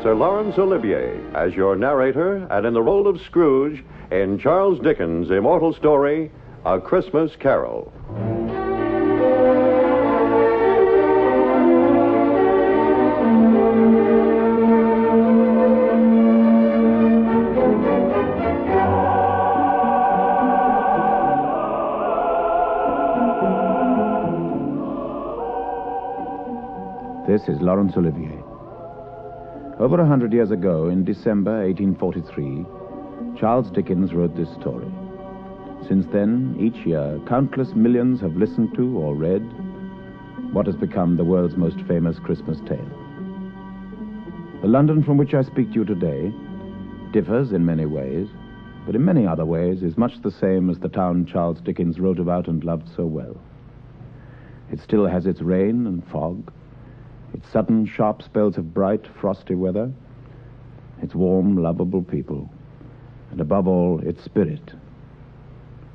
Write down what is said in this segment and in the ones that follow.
Sir Laurence Olivier as your narrator and in the role of Scrooge in Charles Dickens' immortal story, A Christmas Carol. This is Laurence Olivier. Over 100 years ago, in December 1843, Charles Dickens wrote this story. Since then, each year, countless millions have listened to or read what has become the world's most famous Christmas tale. The London from which I speak to you today differs in many ways, but in many other ways is much the same as the town Charles Dickens wrote about and loved so well. It still has its rain and fog, its sudden, sharp spells of bright, frosty weather, its warm, lovable people, and above all, its spirit.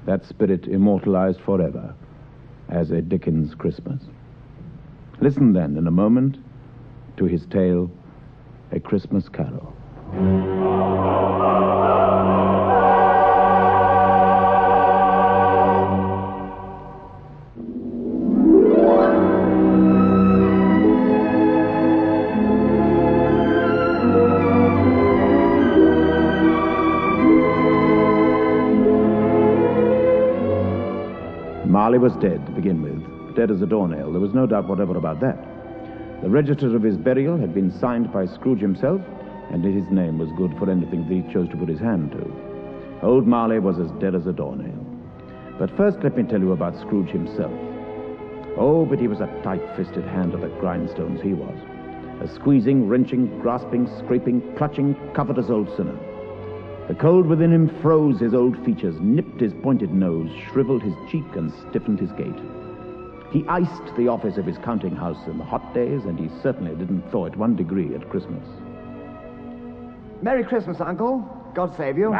That spirit immortalized forever as a Dickens Christmas. Listen then, in a moment, to his tale, A Christmas Carol. Marley was dead to begin with, dead as a doornail. There was no doubt whatever about that. The register of his burial had been signed by Scrooge himself, and his name was good for anything that he chose to put his hand to. Old Marley was as dead as a doornail. But first let me tell you about Scrooge himself. Oh, but he was a tight-fisted hand at the grindstones, he was. A squeezing, wrenching, grasping, scraping, clutching, covetous old sinner. The cold within him froze his old features, nipped his pointed nose, shriveled his cheek, and stiffened his gait. He iced the office of his counting house in the hot days, and he certainly didn't thaw it 1 degree at Christmas. Merry Christmas, Uncle. God save you.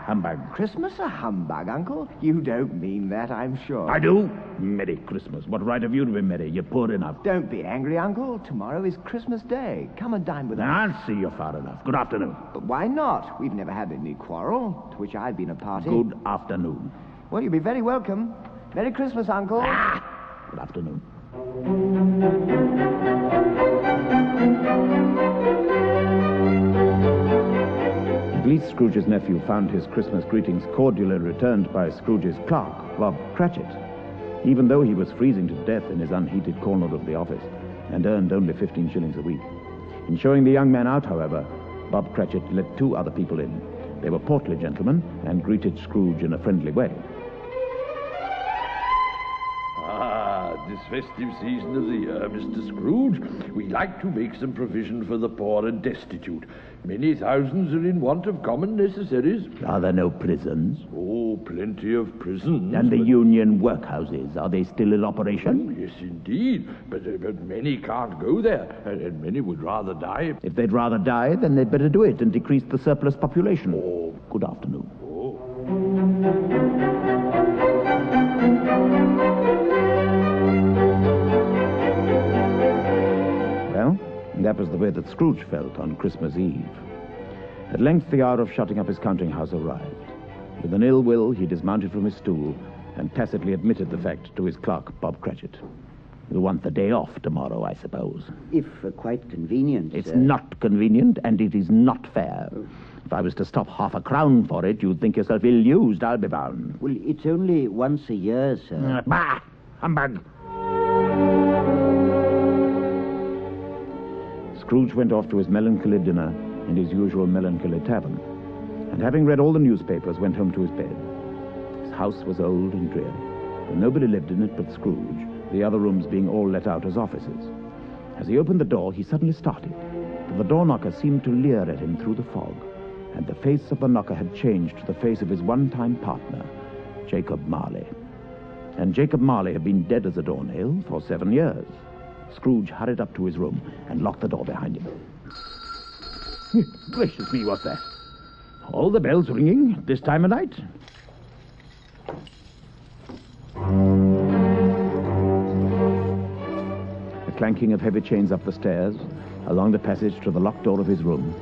Humbug. Christmas a humbug, Uncle? You don't mean that, I'm sure. I do. Merry Christmas. What right have you to be merry? You're poor enough. Don't be angry, Uncle. Tomorrow is Christmas Day. Come and dine with us. I'll see you far enough. Good afternoon. But why not? We've never had any quarrel, to which I've been a party. Good afternoon. Well, you'll be very welcome. Merry Christmas, Uncle. Good afternoon. At least Scrooge's nephew found his Christmas greetings cordially returned by Scrooge's clerk, Bob Cratchit, even though he was freezing to death in his unheated corner of the office and earned only 15 shillings a week. In showing the young man out, however, Bob Cratchit let 2 other people in. They were portly gentlemen and greeted Scrooge in a friendly way. This festive season of the year, Mr. Scrooge, we like to make some provision for the poor and destitute. Many thousands are in want of common necessaries. Are there no prisons? Oh, plenty of prisons. And the union workhouses, are they still in operation? Oh, yes, indeed. But many can't go there, and many would rather die. If they'd rather die, then they'd better do it and decrease the surplus population. Oh. Good afternoon. Oh. Well, that was the way that Scrooge felt on Christmas Eve. At length, the hour of shutting up his counting house arrived. With an ill will, he dismounted from his stool and tacitly admitted the fact to his clerk, Bob Cratchit. You'll want the day off tomorrow, I suppose. If quite convenient, It's sir. not convenient, and it is not fair. If I was to stop half a crown for it, you'd think yourself ill-used, I'll be bound. Well, it's only once a year, sir. Bah! Humbug! Scrooge went off to his melancholy dinner in his usual melancholy tavern, and having read all the newspapers, went home to his bed. His house was old and dreary, and nobody lived in it but Scrooge, the other rooms being all let out as offices. As he opened the door, he suddenly started, for the door knocker seemed to leer at him through the fog, and the face of the knocker had changed to the face of his one-time partner, Jacob Marley. And Jacob Marley had been dead as a doornail for 7 years. Scrooge hurried up to his room and locked the door behind him. Gracious me, what's that? All the bells ringing at this time of night? The clanking of heavy chains up the stairs, along the passage to the locked door of his room,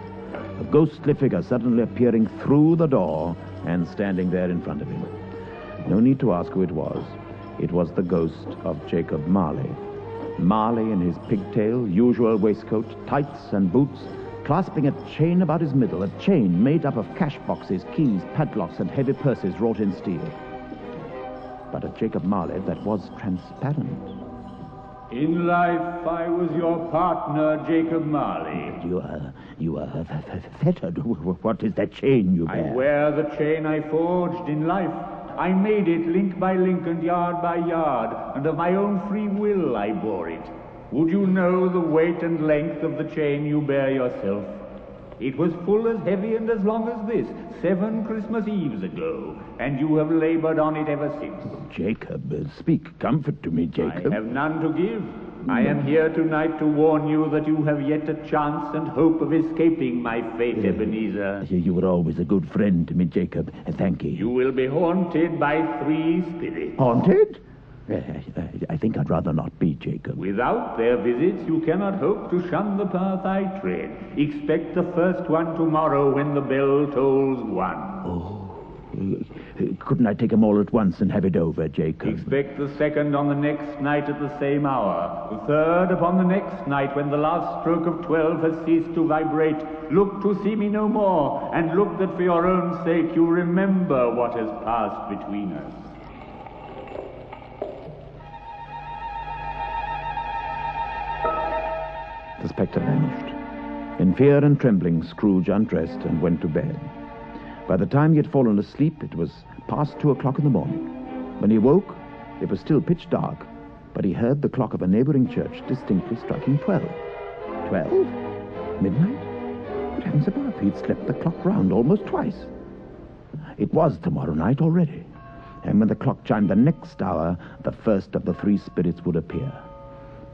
a ghostly figure suddenly appearing through the door and standing there in front of him. No need to ask who it was. It was the ghost of Jacob Marley. Marley in his pigtail, usual waistcoat, tights and boots, clasping a chain about his middle, a chain made up of cash boxes, keys, padlocks, and heavy purses wrought in steel. But a Jacob Marley that was transparent. In life, I was your partner, Jacob Marley. You are fettered. What is that chain you bear? I wear the chain I forged in life. I made it link by link and yard by yard, and of my own free will I bore it. Would you know the weight and length of the chain you bear yourself? It was full as heavy and as long as this, 7 Christmas Eves ago, and you have labored on it ever since. Jacob, speak comfort to me, Jacob. I have none to give. I am here tonight to warn you that you have yet a chance and hope of escaping my fate, Ebenezer. You were always a good friend to me, Jacob. Thank you. You will be haunted by 3 spirits. Haunted? I think I'd rather not be, Jacob. Without their visits, you cannot hope to shun the path I tread. Expect the first one tomorrow when the bell tolls 1. Oh. Couldn't I take them all at once and have it over, Jacob? Expect the second on the next night at the same hour. The third upon the next night when the last stroke of 12 has ceased to vibrate. Look to see me no more, and look that for your own sake you remember what has passed between us. The spectre vanished. In fear and trembling, Scrooge undressed and went to bed. By the time he had fallen asleep, it was past 2 o'clock in the morning. When he woke, it was still pitch dark, but he heard the clock of a neighboring church distinctly striking 12. 12? Midnight? Good heavens above, he'd slept the clock round almost twice. It was tomorrow night already, and when the clock chimed the next hour, the first of the 3 spirits would appear.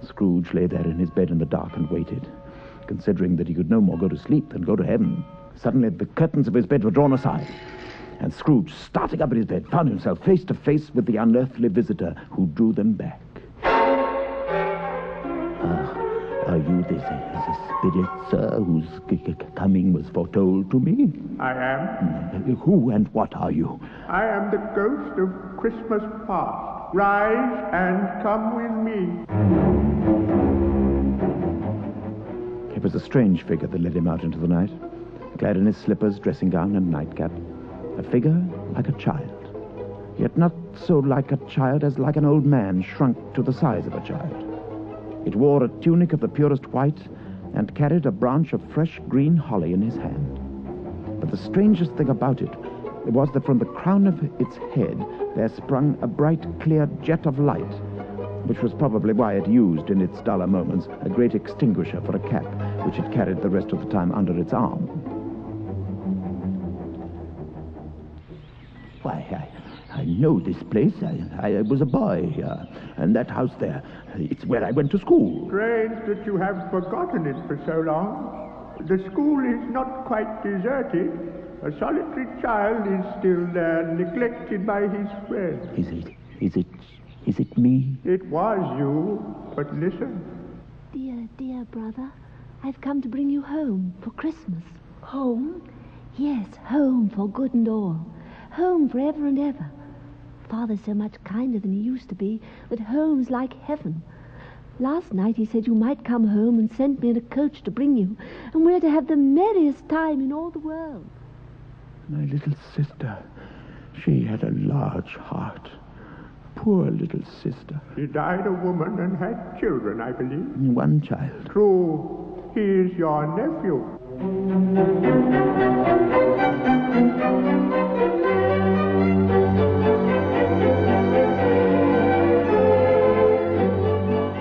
Scrooge lay there in his bed in the dark and waited, considering that he could no more go to sleep than go to heaven. Suddenly, the curtains of his bed were drawn aside, and Scrooge, starting up in his bed, found himself face to face with the unearthly visitor who drew them back. Are you this spirit, sir, whose coming was foretold to me? I am. Who and what are you? I am the ghost of Christmas past. Rise and come with me. It was a strange figure that led him out into the night, clad in his slippers, dressing gown, and nightcap. A figure like a child, yet not so like a child as like an old man shrunk to the size of a child. It wore a tunic of the purest white and carried a branch of fresh green holly in his hand. But the strangest thing about it was that from the crown of its head there sprung a bright, clear jet of light, which was probably why it used, in its duller moments, a great extinguisher for a cap, which it carried the rest of the time under its arm. Why, I know this place. I was a boy here, and that house there, it's where I went to school. Strange that you have forgotten it for so long. The school is not quite deserted. A solitary child is still there, neglected by his friends. Is it me? It was you, but listen. Dear brother, I've come to bring you home for Christmas. Home? Yes, home for good and all. Home forever and ever. Father's so much kinder than he used to be that home's like heaven. Last night he said you might come home and sent me in a coach to bring you, and we're to have the merriest time in all the world. My little sister, she had a large heart. Poor little sister. She died a woman and had children, I believe. One child. True. He is your nephew.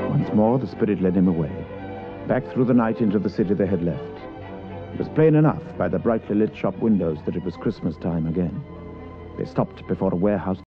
Once more, the spirit led him away, back through the night into the city they had left. It was plain enough by the brightly lit shop windows that it was Christmas time again. They stopped before a warehouse